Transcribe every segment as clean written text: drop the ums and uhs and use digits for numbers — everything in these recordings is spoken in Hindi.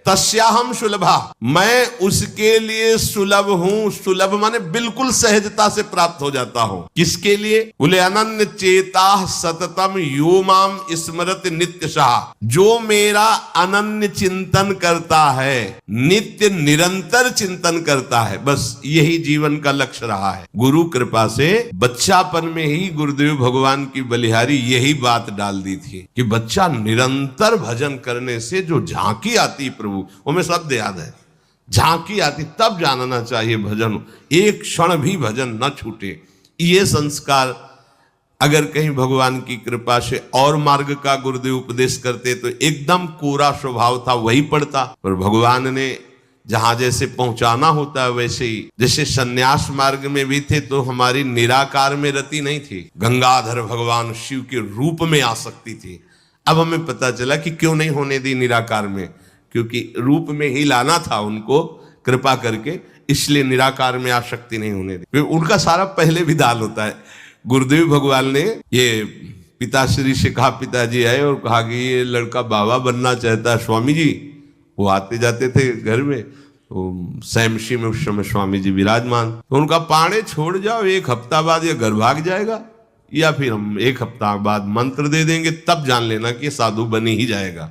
तस्याहम सुलभा, मैं उसके लिए सुलभ हूं। सुलभ माने बिल्कुल सहजता से प्राप्त हो जाता हूं। किसके लिए? बोले अनन्य चेता सततम यो माम स्मरत नित्यशः, जो मेरा अनन्य चिंतन करता है, नित्य निरंतर चिंतन करता है, बस यही जीवन का लक्ष्य रहा है। गुरु कृपा से बच्चापन में ही गुरुदेव भगवान की बलिहारी यही बात डाल दी थी कि बच्चा निरंतर भजन करने से जो झांकी आती प्रभु, वो हमें शब्द याद है, झांकी आती, तब जानना चाहिए भजन, एक क्षण भी भजन न छूटे। ये संस्कार अगर कहीं भगवान की कृपा से और मार्ग का गुरुदेव उपदेश करते तो एकदम कोरा स्वभाव था, वही पड़ता। पर भगवान ने जहां जैसे पहुंचाना होता है वैसे ही, जैसे सन्यास मार्ग में भी थे तो हमारी निराकार में रति नहीं थी, गंगाधर भगवान शिव के रूप में आसक्ति थी। अब हमें पता चला कि क्यों नहीं होने दी निराकार में, क्योंकि रूप में ही लाना था उनको कृपा करके, इसलिए निराकार में आसक्ति नहीं होने दी। उनका सारा पहले विधान होता है। गुरुदेव भगवान ने ये पिताश्री से कहा, पिताजी आए और कहा कि ये लड़का बाबा बनना चाहता है स्वामी जी। वो आते जाते थे घर में, तो सैमशी में उस समय स्वामी जी विराजमान, तो उनका पाड़े छोड़ जाओ, एक हफ्ता बाद ये घर भाग जाएगा, या फिर हम एक हफ्ता बाद मंत्र दे देंगे, तब जान लेना कि साधु बनी ही जाएगा।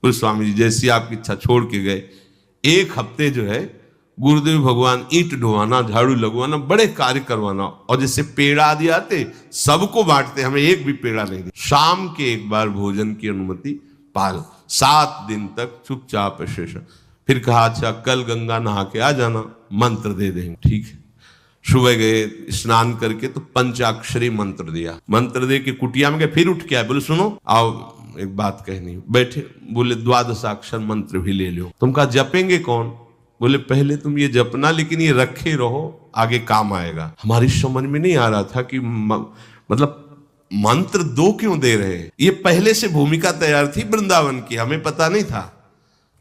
उस स्वामी जी जैसी आपकी इच्छा छोड़ के गए। एक हफ्ते जो है गुरुदेव भगवान ईंट ढोवाना, झाड़ू लगवाना, बड़े कार्य करवाना, और जैसे पेड़ा आदि आते सबको बांटते, हमें एक भी पेड़ा नहीं दे। शाम के एक बार भोजन की अनुमति पाल, 7 दिन तक चुपचाप शेष। फिर कहा अच्छा कल गंगा नहा के आ जाना, मंत्र दे देंगे। ठीक है, सुबह गए, स्नान करके तो पंचाक्षरी मंत्र दिया। मंत्र दे के कुटिया में गए, फिर उठ के आए, बोले सुनो आओ एक बात कहनी। बैठे, बोले 12 अक्षर मंत्र भी ले लो। तुम कहा जपेंगे कौन? बोले पहले तुम ये जपना, लेकिन ये रखे रहो, आगे काम आएगा। हमारी समझ में नहीं आ रहा था कि मतलब मंत्र 2 क्यों दे रहे हैं। ये पहले से भूमिका तैयार थी वृंदावन की, हमें पता नहीं था।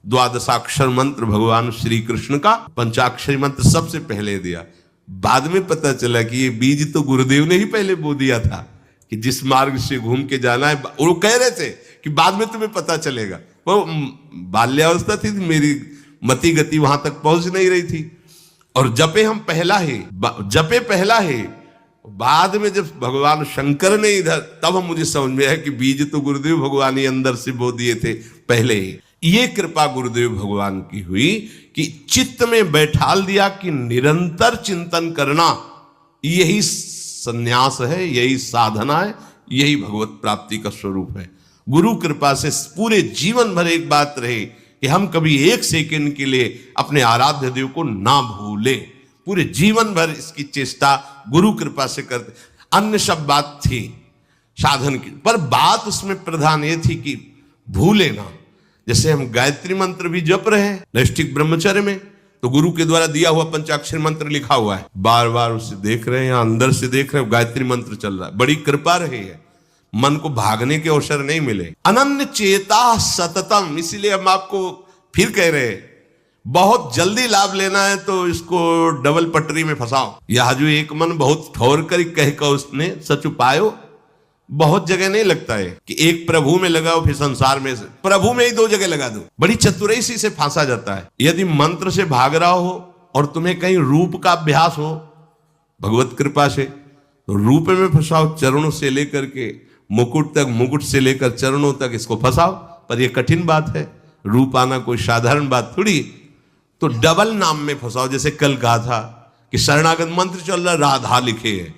12 मंत्र भगवान श्री कृष्ण का, पंचाक्षरी मंत्र सबसे पहले दिया। बाद में पता चला कि ये बीज तो गुरुदेव ने ही पहले बो दिया था कि जिस मार्ग से घूम के जाना है। वो कह रहे थे कि बाद में तुम्हें पता चलेगा। वो बाल्यावस्था थी, मेरी मति गति वहां तक पहुंच नहीं रही थी। और जपे हम पहला ही, बाद में जब भगवान शंकर ने इधर, तब हम मुझे समझ में आया कि बीज तो गुरुदेव भगवान ही अंदर से बो दिए थे पहले ही। ये कृपा गुरुदेव भगवान की हुई कि चित्त में बैठाल दिया कि निरंतर चिंतन करना यही संन्यास है, यही साधना है, यही भगवत प्राप्ति का स्वरूप है। गुरु कृपा से पूरे जीवन भर एक बात रहे कि हम कभी 1 सेकंड के लिए अपने आराध्य देव को ना भूले। पूरे जीवन भर इसकी चेष्टा गुरु कृपा से करते। अन्य सब बात थी साधन की, पर बात उसमें प्रधान ये थी कि भूले ना। जैसे हम गायत्री मंत्र भी जप रहे हैं नैष्ठिक ब्रह्मचर्य में, तो गुरु के द्वारा दिया हुआ पंचाक्षर मंत्र लिखा हुआ है, बार बार उसे देख रहे हैं, अंदर से देख रहे हैं, गायत्री मंत्र चल रहा है। बड़ी कृपा रही है, मन को भागने के अवसर नहीं मिले। अनन्य चेता सततम, इसीलिए हम आपको फिर कह रहे हैं, बहुत जल्दी लाभ लेना है तो इसको डबल पटरी में फंसाओ। यह जो एक मन बहुत ठोर कर कह कर उसने सच उपायो, बहुत जगह नहीं लगता है कि एक प्रभु में लगाओ फिर संसार में, प्रभु में ही 2 जगह लगा दो। बड़ी चतुराई से फांसा जाता है। यदि मंत्र से भाग रहा हो और तुम्हें कहीं रूप का अभ्यास हो भगवत कृपा से, तो रूप में फंसाओ, चरणों से लेकर के मुकुट तक, मुकुट से लेकर चरणों तक इसको फंसाओ। पर यह कठिन बात है, रूप आना कोई साधारण बात थोड़ी। तो डबल नाम में फंसाओ। जैसे कल कहा था कि शरणागत मंत्र चल रहा, राधा लिखे है,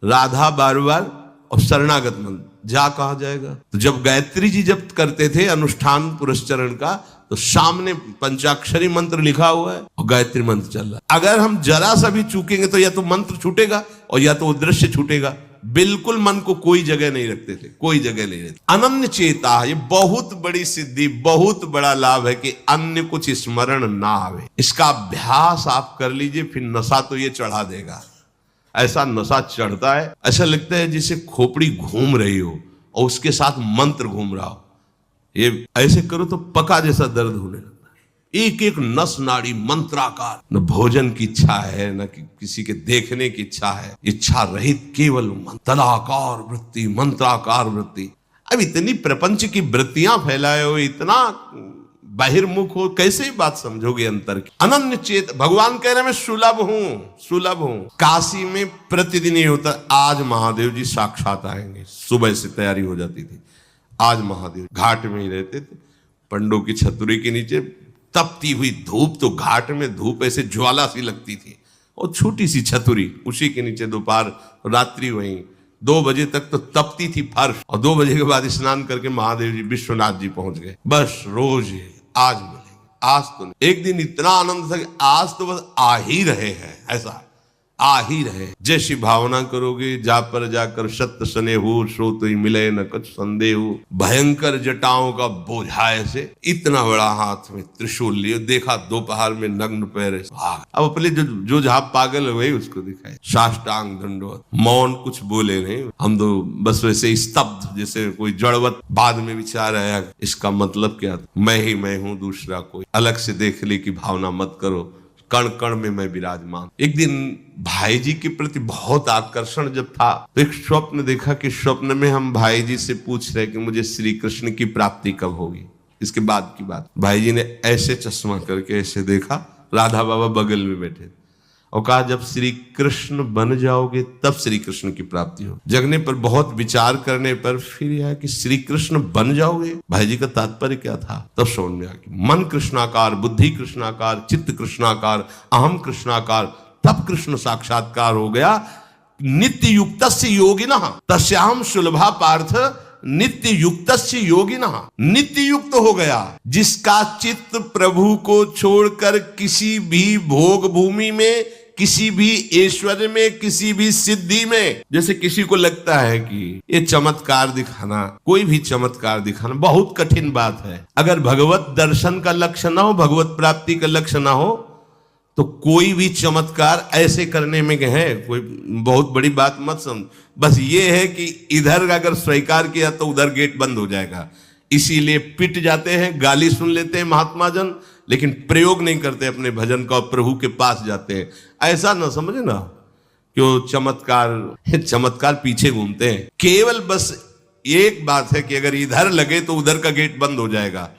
राधा बार बार, और शरणागत मंत्र जा कहा जाएगा। तो जब गायत्री जी जब करते थे अनुष्ठान पुरस्चरण का, तो सामने पंचाक्षरी मंत्र लिखा हुआ है और गायत्री मंत्र चल रहा है। अगर हम जरा सा भी चूकेंगे तो या तो मंत्र छूटेगा और या तो वो दृश्य छूटेगा। बिल्कुल मन को कोई जगह नहीं रखते थे, कोई जगह नहीं रखते। अनन्य चेता, ये बहुत बड़ी सिद्धि, बहुत बड़ा लाभ है कि अन्य कुछ स्मरण ना आवे। इसका अभ्यास आप कर लीजिए, फिर नशा तो ये चढ़ा देगा। ऐसा नशा चढ़ता है, ऐसा लगता है जैसे खोपड़ी घूम रही हो और उसके साथ मंत्र घूम रहा हो। ये ऐसे करो तो पका जैसा दर्द होने लगता है। एक एक नस नाड़ी मंत्राकार। न भोजन की इच्छा है, न किसी के देखने की इच्छा है, इच्छा रहित केवल तदाकार वृत्ति, मंत्राकार वृत्ति। अब इतनी प्रपंच की वृत्तियां फैलाए हो, इतना बहिर्मुख हो, कैसे ही बात समझोगे अंतर की। अनन्य चेत, भगवान कह रहे मैं सुलभ हूं, सुलभ हूं। काशी में प्रतिदिन ये होता, आज महादेव जी साक्षात आएंगे, सुबह से तैयारी हो जाती थी। आज महादेव घाट में ही रहते थे, पंडों की छतरी के नीचे तपती हुई धूप, तो घाट में धूप ऐसे ज्वाला सी लगती थी, और छोटी सी छतरी, उसी के नीचे दोपहर रात्रि वहीं 2 बजे तक तो तपती थी फर्श, और 2 बजे के बाद स्नान करके महादेव जी विश्वनाथ जी पहुंच गए। बस रोज आज मिलेंगे, आज तो नहीं। एक दिन इतना आनंद था कि आज तो बस आ ही रहे हैं, ऐसा आ ही रहे। जैसी भावना करोगे, जा पर जाकर सत्य स्नेहु, सो तो ही मिले न कुछ संदेह। भयंकर जटाओं का बोझा ऐसे, इतना बड़ा हाथ में त्रिशूल लिए, देखा दोपहर में नग्न पैर। अब अपने जो जहां पागल हुए उसको दिखाए, साष्टांग दंडवत, मौन, कुछ बोले नहीं। हम तो बस वैसे स्तब्ध, जैसे कोई जड़वत। बाद में विचार आया, इसका मतलब क्या था? मैं ही मैं हूं, दूसरा कोई। अलग से देख ले की भावना मत करो, कण कण में मैं विराजमान। एक दिन भाई जी के प्रति बहुत आकर्षण जब था, तो एक स्वप्न देखा कि स्वप्न में हम भाई जी से पूछ रहे कि मुझे श्री कृष्ण की प्राप्ति कब होगी। इसके बाद की बात, भाई जी ने ऐसे चश्मा करके ऐसे देखा, राधा बाबा बगल में बैठे, और कहा जब श्री कृष्ण बन जाओगे तब श्री कृष्ण की प्राप्ति हो। जगने पर, बहुत विचार करने पर फिर यह कि श्री कृष्ण बन जाओगे, भाई जी का तात्पर्य क्या था? तब समझ में आ गया। मन कृष्णाकार, बुद्धि कृष्णाकार, चित्त कृष्णाकार, अहम कृष्णाकार, तब कृष्ण साक्षात्कार हो गया। नित्य युक्तस्य योगिनः तस्याहं सुलभा पार्थ नित्य युक्तस्य योगिनः। नित्य युक्त हो गया जिसका चित्त प्रभु को छोड़कर किसी भी भोग भूमि में, किसी भी ऐश्वर्य में, किसी भी सिद्धि में। जैसे किसी को लगता है कि ये चमत्कार दिखाना, कोई भी चमत्कार दिखाना बहुत कठिन बात है। अगर भगवत दर्शन का लक्ष्य ना हो, भगवत प्राप्ति का लक्ष्य ना हो, तो कोई भी चमत्कार ऐसे करने में है कोई बहुत बड़ी बात मत समझ। बस ये है कि इधर अगर स्वीकार किया तो उधर गेट बंद हो जाएगा, इसीलिए पिट जाते हैं, गाली सुन लेते हैं महात्मा जन, लेकिन प्रयोग नहीं करते अपने भजन का, प्रभु के पास जाते हैं। ऐसा ना समझे ना क्यों चमत्कार पीछे घूमते हैं। केवल बस एक बात है कि अगर इधर लगे तो उधर का गेट बंद हो जाएगा।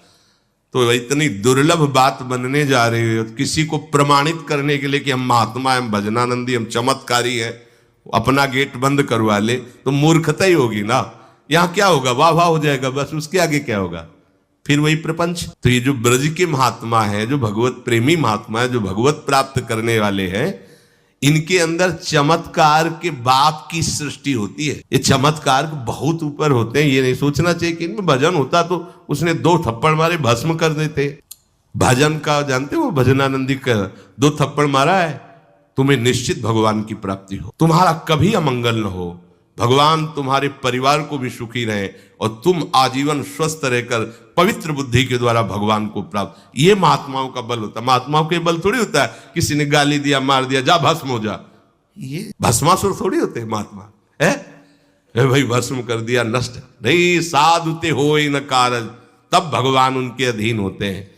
तो इतनी दुर्लभ बात बनने जा रही है, किसी को प्रमाणित करने के लिए कि हम महात्मा, हम भजनानंदी, हम चमत्कारी हैं, अपना गेट बंद करवा ले तो मूर्खता ही होगी ना। यहाँ क्या होगा? वाह वाह हो जाएगा, बस उसके आगे क्या होगा? फिर वही प्रपंच। तो ये जो ब्रज के महात्मा है, जो भगवत प्रेमी महात्मा है, जो भगवत प्राप्त करने वाले हैं, इनके अंदर चमत्कार के बाप की सृष्टि होती है। ये चमत्कार बहुत ऊपर होते हैं। ये नहीं सोचना चाहिए कि इनमें भजन होता तो उसने 2 थप्पड़ मारे भस्म कर देते। भजन का जानते हो, भजनानंदी का 2 थप्पड़ मारा है, तुम्हें निश्चित भगवान की प्राप्ति हो, तुम्हारा कभी अमंगल न हो, भगवान तुम्हारे परिवार को भी सुखी रहे, और तुम आजीवन स्वस्थ रहकर पवित्र बुद्धि के द्वारा भगवान को प्राप्त। ये महात्माओं का बल होता है। महात्माओं के बल थोड़ी होता है किसी ने गाली दिया, मार दिया, जा भस्म हो जा। ये भस्मासुर थोड़ी होते हैं महात्मा, है भाई भस्म कर दिया, नष्ट नहीं। साधुते हो न कारज, तब भगवान उनके अधीन होते हैं।